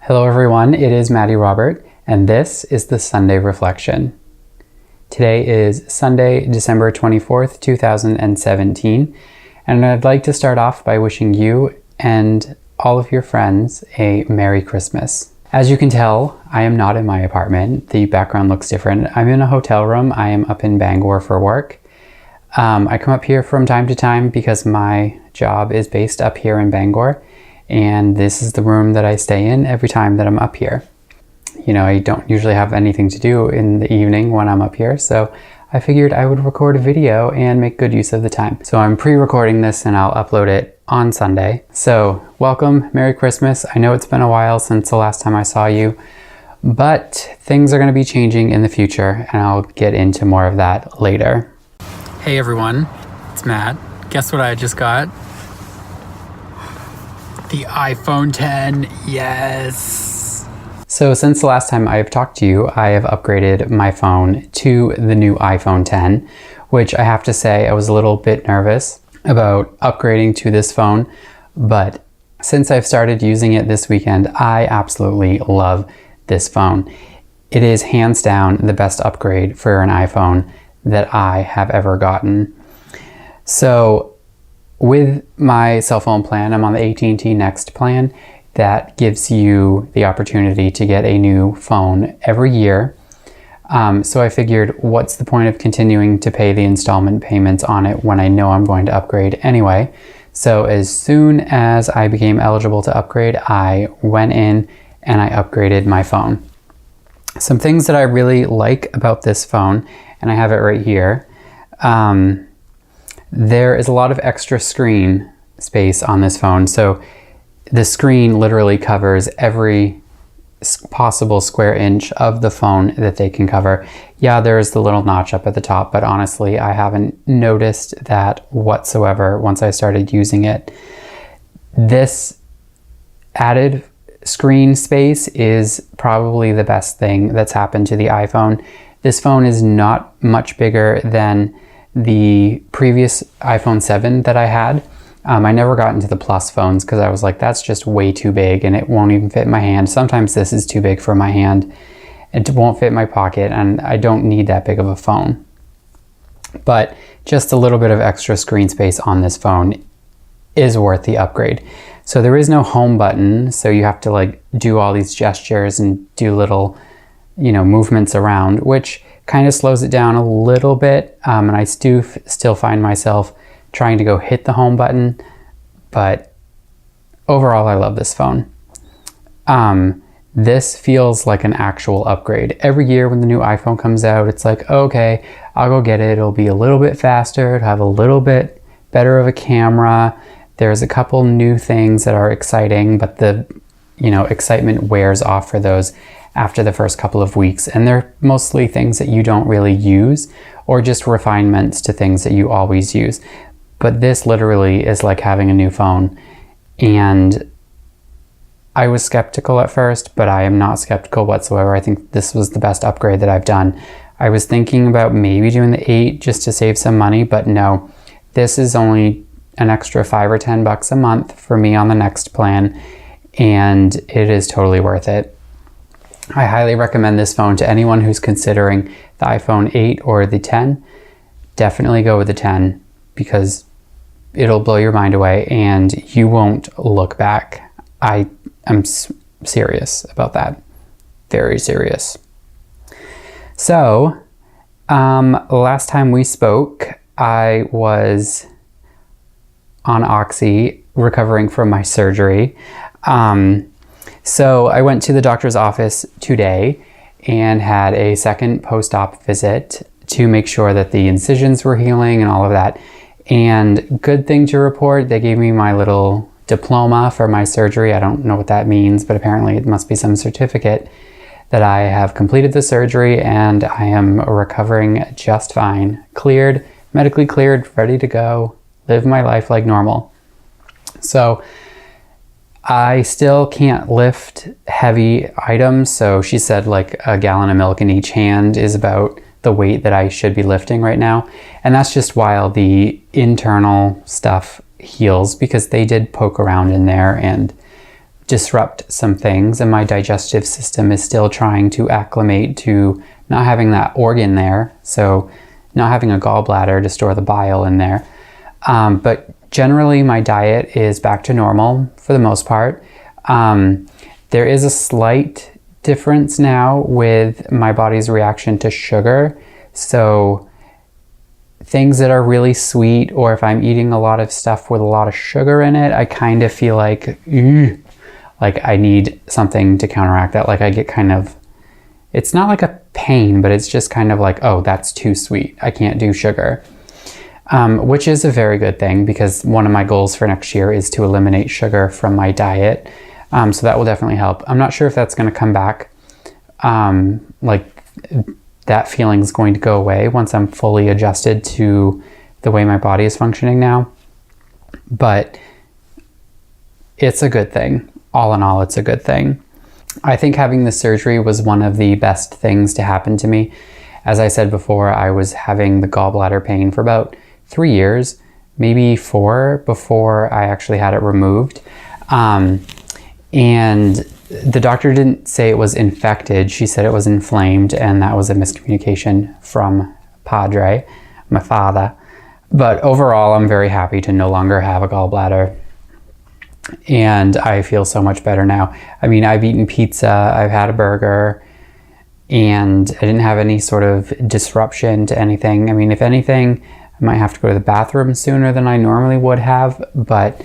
Hello everyone, it is Maddie Robert, and this is the Sunday Reflection. Today is Sunday, December 24th, 2017, and I'd like to start off by wishing you and all of your friends a Merry Christmas. As you can tell, I am not in my apartment. The background looks different. I'm in a hotel room. I am up in Bangor for work. I come up here from time to time because my job is based up here in Bangor, and this is the room that I stay in every time that I'm up here. You know, I don't usually have anything to do in the evening when I'm up here, so I figured I would record a video and make good use of the time. So I'm pre-recording this and I'll upload it on Sunday. So welcome, Merry Christmas. I know it's been a while since the last time I saw you, but things are going to be changing in the future, and I'll get into more of that later. Hey everyone, it's Matt. Guess what I just got? The iPhone 10, yes! So since the last time I've talked to you, I have upgraded my phone to the new iPhone 10, which I have to say I was a little bit nervous about upgrading to this phone, but since I've started using it this weekend, I absolutely love this phone. It is hands down the best upgrade for an iPhone that I have ever gotten. So with my cell phone plan, I'm on the AT&T Next plan that gives you the opportunity to get a new phone every year. So I figured, what's the point of continuing to pay the installment payments on it when I know I'm going to upgrade anyway? So as soon as I became eligible to upgrade, I went in and I upgraded my phone. Some things that I really like about this phone, and I have it right here, there is a lot of extra screen space on this phone. So the screen literally covers every possible square inch of the phone that they can cover. Yeah, there's the little notch up at the top, but honestly, I haven't noticed that whatsoever once I started using it. This added screen space is probably the best thing that's happened to the iPhone. This phone is not much bigger than the previous iPhone 7 that I had. I never got into the Plus phones because I was like, that's just way too big and it won't even fit in my hand. Sometimes this is too big for my hand. It won't fit in my pocket, and I don't need that big of a phone. But just a little bit of extra screen space on this phone is worth the upgrade. So there is no home button, so you have to like do all these gestures and do little, movements around, which kind of slows it down a little bit. And I still find myself trying to go hit the home button, but overall I love this phone. This feels like an actual upgrade. Every year when the new iPhone comes out, it's like, okay, I'll go get it. It'll be a little bit faster. It'll have a little bit better of a camera. There's a couple new things that are exciting, but the excitement wears off for those after the first couple of weeks. And they're mostly things that you don't really use, or just refinements to things that you always use. But this literally is like having a new phone. And I was skeptical at first, but I am not skeptical whatsoever. I think this was the best upgrade that I've done. I was thinking about maybe doing the 8 just to save some money, but no, this is only an extra $5 or $10 a month for me on the Next plan, and it is totally worth it. I highly recommend this phone to anyone who's considering the iPhone 8 or the 10. Definitely go with the 10 because it'll blow your mind away and you won't look back. I am serious about that. Very serious. So, last time we spoke, I was on Oxy recovering from my surgery. So I went to the doctor's office today and had a second post-op visit to make sure that the incisions were healing and all of that. And good thing to report, they gave me my little diploma for my surgery. I don't know what that means, but apparently it must be some certificate that I have completed the surgery and I am recovering just fine. Cleared, medically cleared, ready to go, live my life like normal. So I still can't lift heavy items. So she said like a gallon of milk in each hand is about the weight that I should be lifting right now. And that's just while the internal stuff heals, because they did poke around in there and disrupt some things, and my digestive system is still trying to acclimate to not having that organ there, so not having a gallbladder to store the bile in there. But generally my diet is back to normal for the most part. There is a slight difference now with my body's reaction to sugar. So things that are really sweet, or if I'm eating a lot of stuff with a lot of sugar in it, I kind of feel like I need something to counteract that. Like I get kind of, it's not like a pain, but it's just kind of like, oh, that's too sweet. I can't do sugar. Which is a very good thing, because one of my goals for next year is to eliminate sugar from my diet. So that will definitely help. I'm not sure if that's going to come back. Like that feeling is going to go away once I'm fully adjusted to the way my body is functioning now. But it's a good thing. All in all, it's a good thing. I think having the surgery was one of the best things to happen to me. As I said before, I was having the gallbladder pain for about 3 years, maybe 4, before I actually had it removed. And the doctor didn't say it was infected. She said it was inflamed, and that was a miscommunication from Padre, my father. But overall, I'm very happy to no longer have a gallbladder. And I feel so much better now. I mean, I've eaten pizza, I've had a burger, and I didn't have any sort of disruption to anything. I mean, if anything, I might have to go to the bathroom sooner than I normally would have, but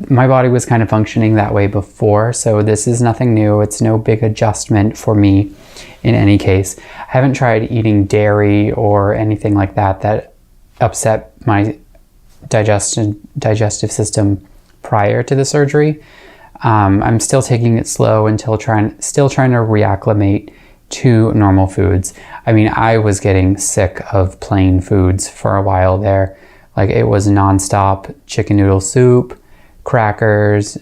my body was kind of functioning that way before, so this is nothing new. It's no big adjustment for me in any case. I haven't tried eating dairy or anything like that that upset my digestive system prior to the surgery. I'm still taking it slow until still trying to reacclimate to normal foods. I mean, I was getting sick of plain foods for a while there. Like it was nonstop chicken noodle soup, crackers,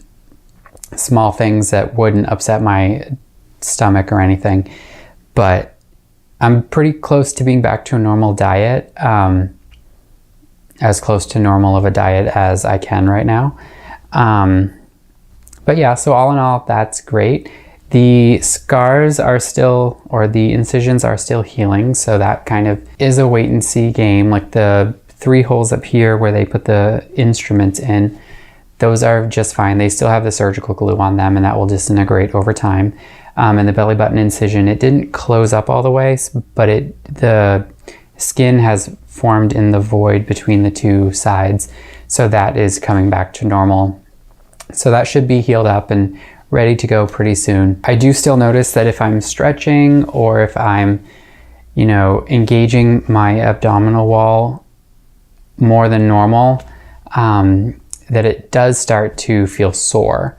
small things that wouldn't upset my stomach or anything. But I'm pretty close to being back to a normal diet, as close to normal of a diet as I can right now. But yeah, so all in all, that's great. The scars are still, or the incisions are still healing, so that kind of is a wait and see game. Like the 3 holes up here where they put the instruments in, those are just fine. They still have the surgical glue on them, and that will disintegrate over time. And the belly button incision, it didn't close up all the way, but the skin has formed in the void between the 2 sides, so that is coming back to normal. So that should be healed up and ready to go pretty soon. I do still notice that if I'm stretching, or if I'm, engaging my abdominal wall more than normal, that it does start to feel sore.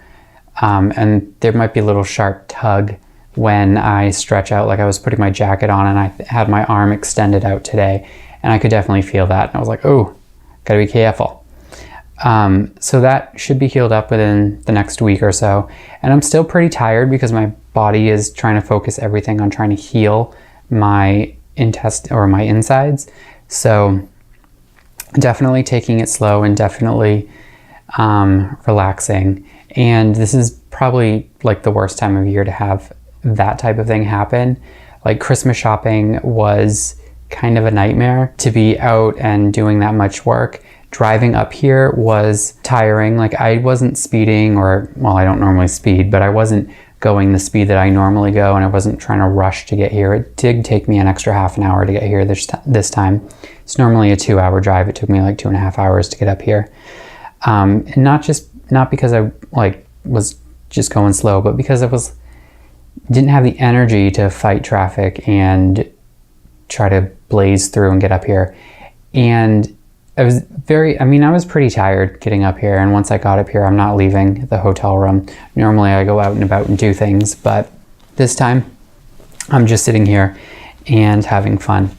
And there might be a little sharp tug when I stretch out. Like I was putting my jacket on and I had my arm extended out today, and I could definitely feel that. And I was like, oh, gotta be careful. So that should be healed up within the next week or so. And I'm still pretty tired because my body is trying to focus everything on trying to heal my intestine or my insides. So definitely taking it slow and definitely relaxing. And this is probably like the worst time of year to have that type of thing happen. Like Christmas shopping was kind of a nightmare to be out and doing that much work. Driving up here was tiring. Like I wasn't speeding, or, well, I don't normally speed, but I wasn't going the speed that I normally go, and I wasn't trying to rush to get here. It did take me an extra half an hour to get here this time. It's normally a 2-hour drive. It took me like 2.5 hours to get up here. And not because I was just going slow, but because I didn't have the energy to fight traffic and try to blaze through and get up here. And I was pretty tired getting up here, and once I got up here, I'm not leaving the hotel room. Normally I go out and about and do things, but this time I'm just sitting here and having fun.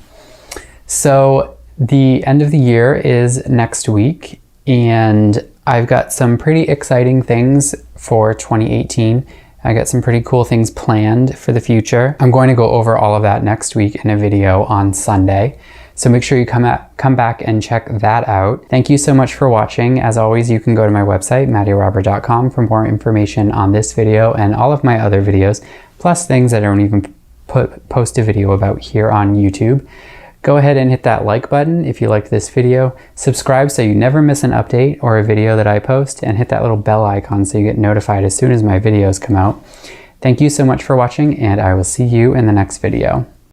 So the end of the year is next week, and I've got some pretty exciting things for 2018. I got some pretty cool things planned for the future. I'm going to go over all of that next week in a video on Sunday. So make sure you come back and check that out. Thank you so much for watching. As always, you can go to my website, mattiarobber.com, for more information on this video and all of my other videos, plus things that I don't even post a video about here on YouTube. Go ahead and hit that like button if you liked this video, subscribe so you never miss an update or a video that I post, and hit that little bell icon so you get notified as soon as my videos come out. Thank you so much for watching, and I will see you in the next video.